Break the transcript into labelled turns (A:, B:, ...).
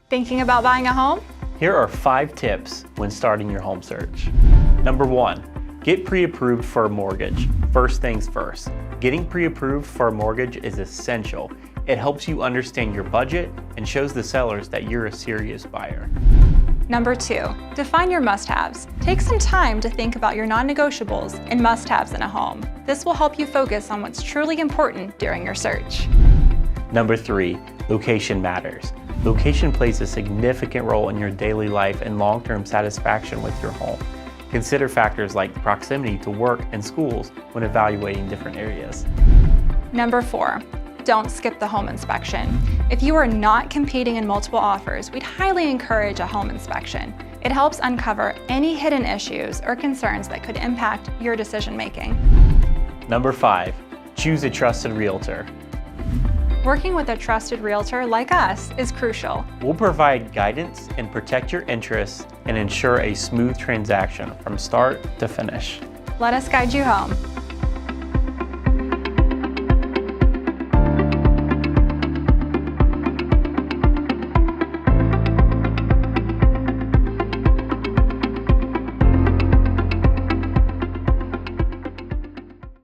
A: Thinking about buying a home?
B: Here are 5 tips when starting your home search. Number 1, get pre-approved for a mortgage. First things first, getting pre-approved for a mortgage is essential. It helps you understand your budget and shows the sellers that you're a serious buyer.
A: Number 2, define your must-haves. Take some time to think about your non-negotiables and must-haves in a home. This will help you focus on what's truly important during your search.
B: Number 3, location matters. Location plays a significant role in your daily life and long-term satisfaction with your home. Consider factors like proximity to work and schools when evaluating different areas.
A: Number 4, don't skip the home inspection. If you are not competing in multiple offers, we'd highly encourage a home inspection. It helps uncover any hidden issues or concerns that could impact your decision-making.
B: Number 5, choose a trusted realtor.
A: Working with a trusted realtor like us is crucial.
B: We'll provide guidance and protect your interests and ensure a smooth transaction from start to finish.
A: Let us guide you home.